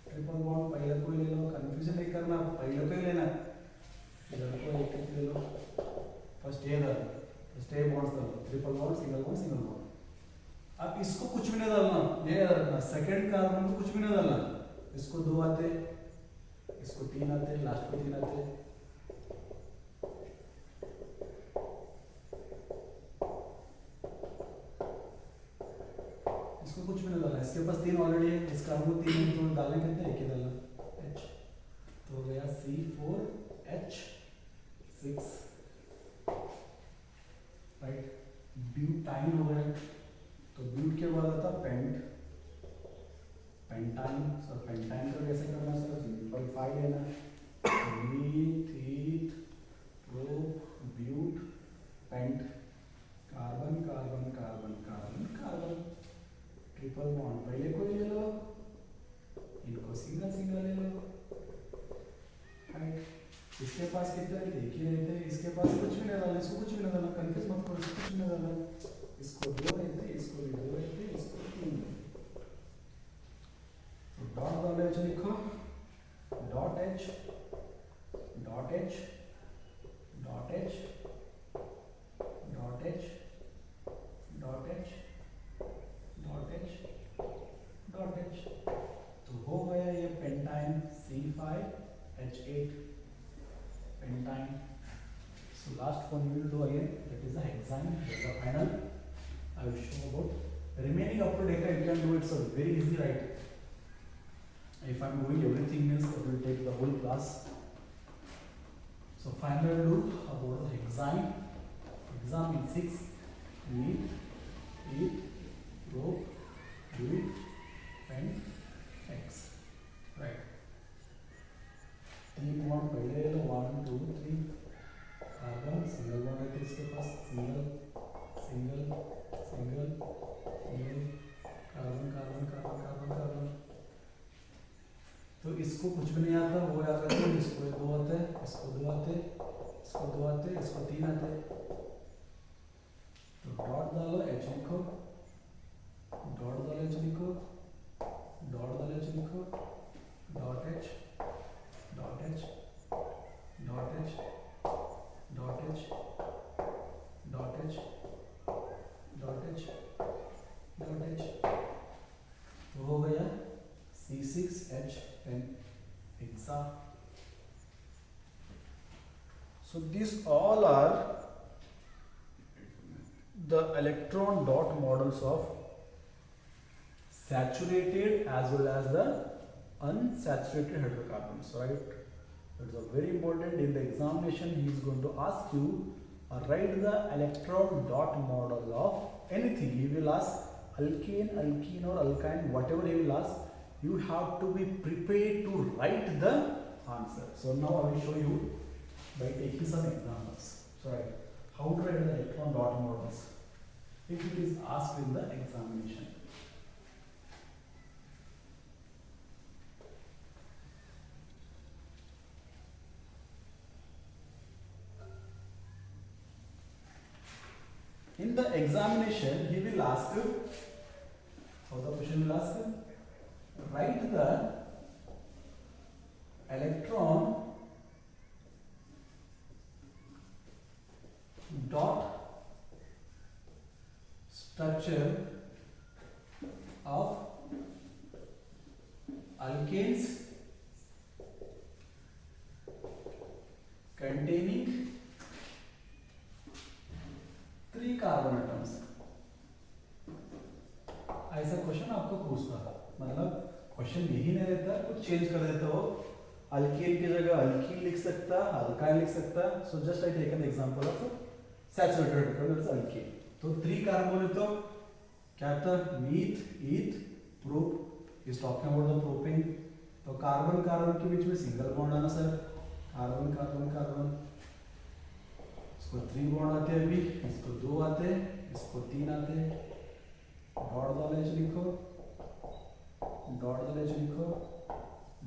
triple bond पहले को ही ले लो, कंफ्यूजन नहीं करना, पहले को ही लेना, इधर को एक ले लो, फर्स्ट ए डालो, फर्स्ट ए बॉन्ड्स डालो, ट्रिपल बॉन्ड सिंगल बॉन्ड, अब इसको कुछ भी नहीं डालना, ये याद रखना, सेकंड कार्बन को कुछ भी नहीं डालना, इसको 2 आते, इसको 3 आते, लास्ट को 3 आते, इसको कुछ भी नहीं डालना, इसके पास 3 ऑलरेडी है, इस कार्बन को 3 है तो डालने कितने, एक ही डालना H, तो हो गया C4H6, राइट ब्यूटाइन हो गया, तो ब्यूट के बाद आता पेंट, पेंटाइन, सर पेंटाइन को कैसे करना सर, सिंपल 5 लेना, meth eth prop but pent, carbon carbon carbon carbon carbon, triple bond पहले को ले लो, इनको सिंगल सिंगल ले लो, राइट इसके पास कितने रहते, एक ही रहते, इसके पास कुछ भी नहीं डालना, इसको कुछ भी नहीं डालना, कंफ्यूज मत करो, कुछ भी नहीं डालना, इसको 2 रहते, इसको भी 2 रहते, इसको 3 रहते, तो डॉट डालो, एच लिखो, dot H dot H dot H dot H dot H dot H dot H, तो हो गया ये pentyne C5H8 pentyne. So last one we will do again, that is the hexane, that is the final. I will show about remaining up to data, you can do it, so very easy, right? If I am doing everything means it will take the whole class. So finally we will do about the hexane. Hexane means 6, meeth, eth, prop, butyl, and hex, right? 3 bond पहले ले लो, 1 2 3, carbon single bond है इसके पास, single single single single, carbon carbon carbon carbon carbon, तो इसको कुछ भी नहीं आता, वो याद करते, इसको 2 आते, इसको 2 आते, इसको 2 आते, इसको 3 आते, तो डॉट डालो, एच लिखो, डॉट डालो, एच लिखो, डॉट डालो, एच लिखो, dot H dot H dot H dot H dot H dot H dot H, तो हो गया C6H10 hexa. So these all are the electron dot models of saturated as well as the unsaturated hydrocarbons, right? It's a very important, in the examination he is going to ask you write the electron dot model of anything. He will ask alkane, alkene or alkyne, whatever he will ask, you have to be prepared to write the answer. So now I will show you by taking some examples. So right, how to write the electron dot models if it is asked in the examination. In the examination, he will ask, how the question will ask, write the electron dot structure of alkanes containing 3 carbon atoms. ऐसा question आपको पूछता है, मतलब question यही नहीं रहता, कुछ change कर देता हो, अल्कीन की जगह अल्कीन लिख सकता, अल्काइन लिख सकता। So just I taken example of saturated carbon alkene. तो 3 कार्बन है तो क्या था, meth, eth, prop is talking about the propane. तो कार्बन कार्बन के बीच में सिंगल बॉन्ड आना सर, कार्बन कार्बन कार्बन, इसको 3 बॉन्ड आते हैं, अभी इसको 2 आते हैं, इसको 3 आते हैं। डॉट वाला एच लिखो, डॉट वाला एच लिखो,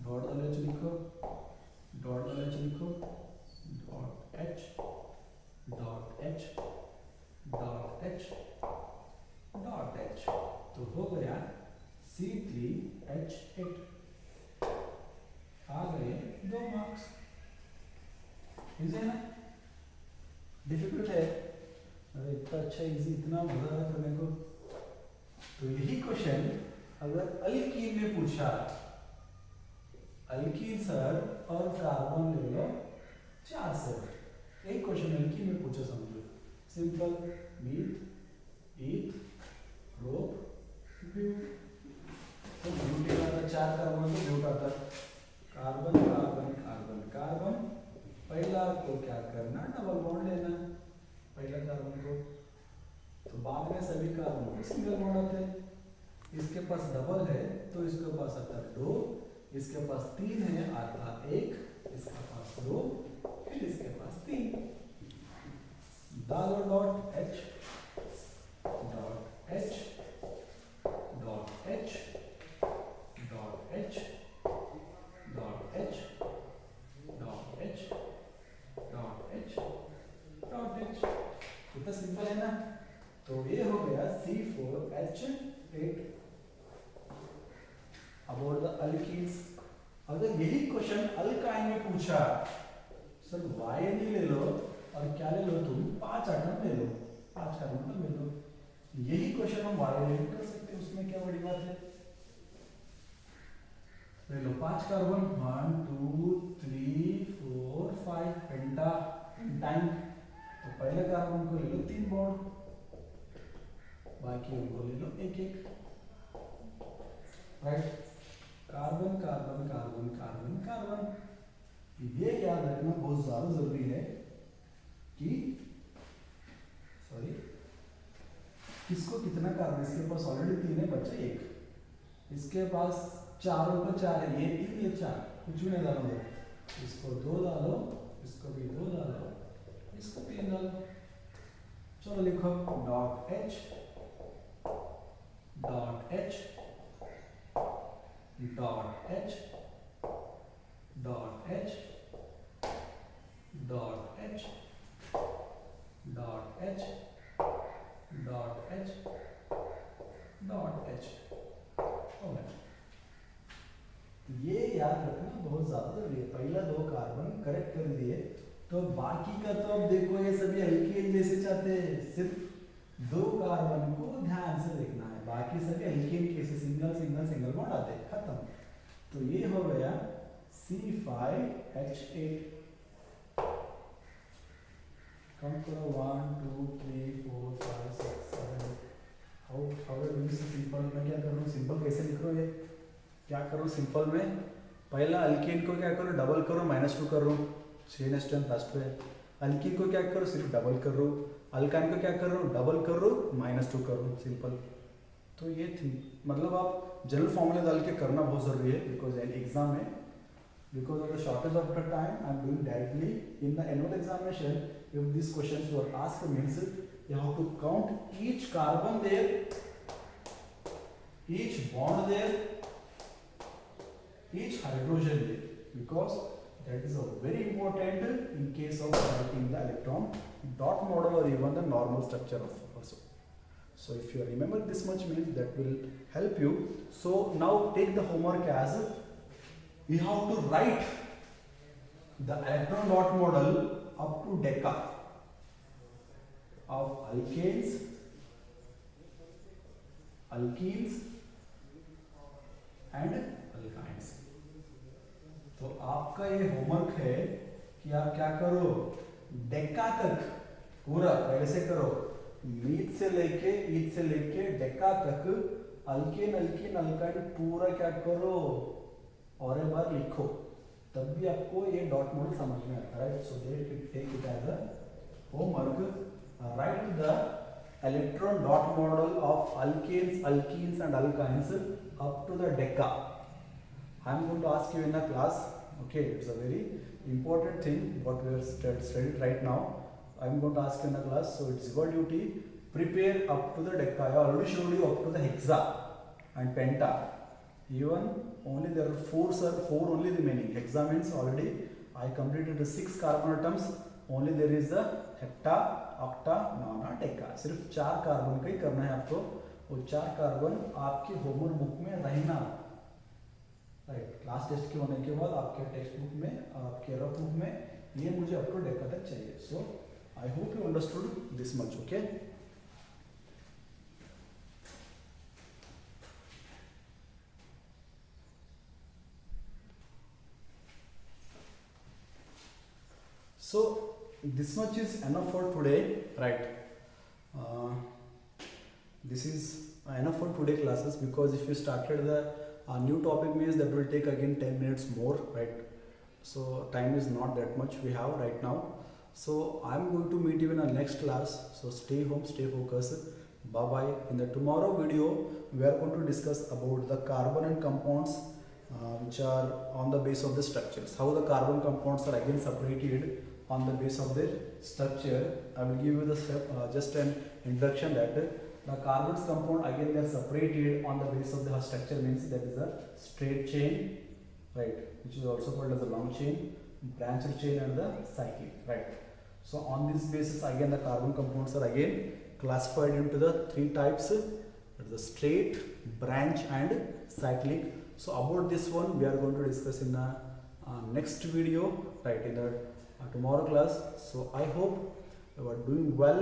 डॉट वाला एच लिखो, डॉट वाला एच लिखो, dot H, dot H, dot H, dot H. तो हो गया C3H8। आ गए 2 मार्क्स। इजी है ना, डिफिकल्ट है? अरे इतना अच्छा इजी, इतना मजा आया करने को। तो यही क्वेश्चन अगर अल्कीन में पूछा, अल्कीन सर और कार्बन ले लो 4 से, एक क्वेश्चन अल्कीन में पूछा समझो, सिंपल, मीथ, ईथ, प्रोप, ब्यूट। तो ब्यूट आता 4 कार्बन तो ब्यूट आता, कार्बन कार्बन कार्बन कार्बन। पहला को क्या करना, डबल बॉन्ड लेना पहला कार्बन को, तो बाद में सभी कार्बन को सिंगल बॉन्ड आते हैं। इसके पास डबल है तो इसके पास आता 2, इसके पास 3 है आता 1, इसके पास 2, फिर इसके पास 3। डालो dot H, dot H, dot H, dot H, dot H, dot H, dot H, dot H. इतना सिंपल है ना। तो ये हो गया C4H8 अबाउट द अल्कीन्स। अगर यही क्वेश्चन अल्काइन में पूछा, सर वाइन ले लो और क्या ले लो तुम, 5 एटम ले लो, 5 कार्बन ले लो। यही क्वेश्चन हम वाइन कर सकते हैं, उसमें क्या बड़ी बात है। ले लो 5 कार्बन, 1 2 3 4 5 पेंटा पेंटाइन। तो पहले कार्बन को ले लो 3 बॉन्ड, बाकी उनको ले लो 1-1, right. Carbon carbon carbon carbon carbon. ये याद रखना बहुत ज्यादा जरूरी है कि सॉरी किसको कितना कार्बन, इसके पास ऑलरेडी 3 है, बच्चा 1, इसके पास चारों का 4 है, ये 3 ये 4, कुछ भी नहीं डालो, इसको 2 डालो, इसको भी 2 डालो, इसको 3 डालो। चलो लिखो dot H, dot H, dot H, dot H, dot H, dot H, dot H, dot H. ये याद रखना बहुत ज्यादा जरूरी है। पहला 2 कार्बन करेक्ट कर दिए तो बाकी का तो अब देखो ये सभी अल्कीन जैसे चाहते हैं, सिर्फ 2 कार्बन को ध्यान से देखना है, बाकी सभी अल्कीन कैसे सिंगल सिंगल सिंगल बॉन्ड आते हैं, खत्म। तो ये हो गया C5H8। काउंट करो 1 2 3 4 5 6 7। हाउ डू यू सिंपल में क्या कर रहा हूँ, सिंपल कैसे लिख रहा हूँ, ये क्या करो सिंपल में, पहला अल्कीन को क्या करो, डबल करो, -2 कर रहा हूँ, 6 फर्स्ट पे। अल्कीन को क्या करो, सिर्फ डबल कर रहा हूँ, अल्काइन को क्या कर रहा हूँ, डबल कर रहा हूँ, -2 कर रहा हूँ, सिंपल। तो ये थी, मतलब आप जनरल फॉर्मूले डाल के करना बहुत जरूरी है, बिकॉज एग्जाम में, because of the shortage of the time I am doing directly in the annual examination. If this questions were asked means you have to count each carbon there, each bond there, each hydrogen there, because that is a very important in case of writing the electron dot model or even the normal structure of also. So if you remember this much means that will help you. So now take the homework as we have to write the electron dot model up to deca of alkanes, alkenes and alkynes. तो आपका ये homework है कि आप क्या करो, डेका तक पूरा पहले से करो, मीथ से लेके ईथ से लेके डेका तक अल्केन अल्कीन अल्काइन पूरा क्या करो और एक बार लिखो, तब भी आपको ये डॉट मॉडल समझ में आता है. So they take it as a homework. Write the electron dot model of alkanes, alkenes and alkynes up to the deca. I am going to ask you in the class. Okay, it's a very important thing what we are studied right now. I am going to ask you in the class. So it's your duty, prepare up to the deca. I already showed you up to the hexa and penta. Even only there are four only remaining. Hexa means already I completed the 6 carbon atoms. Only there is the hepta, octa, nona, deca. सिर्फ 4 carbon का ही करना है आपको. वो 4 carbon आपके homework book में रहना. Right, class test के होने के बाद आपके टेक्स्ट बुक में और आपके रफ बुक में ये मुझे अप टू डेका तक चाहिए. So I hope you understood this much. Okay, so this much is enough for today, right? This is enough for today classes, because if you started the new topic means that will take again 10 minutes more, right? So time is not that much we have right now. So I'm going to meet you in our next class. So stay home, stay focused. Bye bye. In the tomorrow video we are going to discuss about the carbon and compounds which are on the base of the structures. How the carbon compounds are again separated on the base of their structure. I will give you the just an introduction that the carbon's compound again they are separated on the base of the structure, means that is a straight chain, right, which is also called as a long chain, branched chain and the cyclic, right. So on this basis again the carbon compounds are again classified into the 3 types, the straight, branch and cyclic. So about this one we are going to discuss in the next video, right, in the tomorrow class. So I hope you are doing well.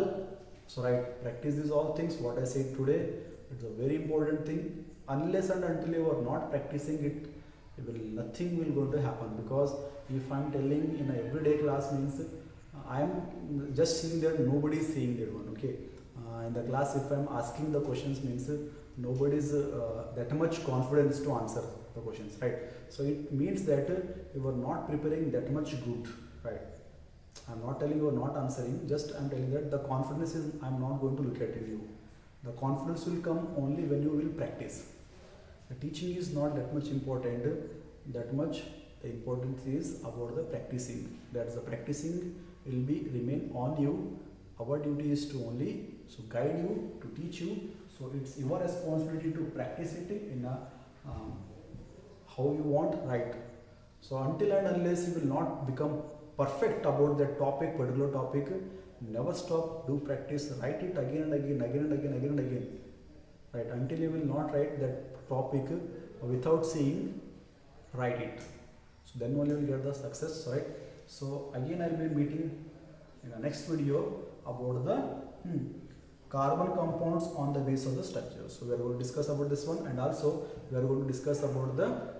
So right, practice these all things what I said today. It's a very important thing. Unless and until you are not practicing it, nothing will going to happen. Because if I am telling in a everyday class means I am just seeing that nobody is seeing that one. Okay, in the class if I am asking the questions means nobody is that much confidence to answer the questions, right. So it means that you are not preparing that much good, right. I am not telling you are not answering, just I am telling that the confidence is I am not going to look at you. The confidence will come only when you will practice. The teaching is not that much important, that much the importance is about the practicing. That is the practicing will be remain on you. Our duty is to only guide you, to teach you. So it's your responsibility to practice it in a how you want, right. So until and unless you will not become perfect about that topic, particular topic, never stop, do practice, write it again and again, again and again, right, until you will not write that topic without seeing, write it. So then only you will get the success, right. So again I will be meeting in the next video about the carbon compounds on the base of the structure. So we are going to discuss about this one, and also we are going to discuss about the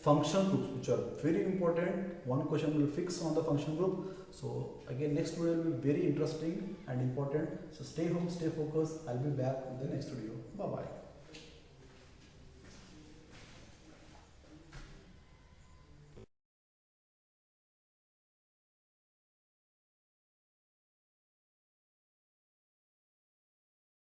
function groups, which are very important. One question will fix on the function group. So again next video will be very interesting and important. So stay home, stay focused. I'll be back with the next video. Bye bye.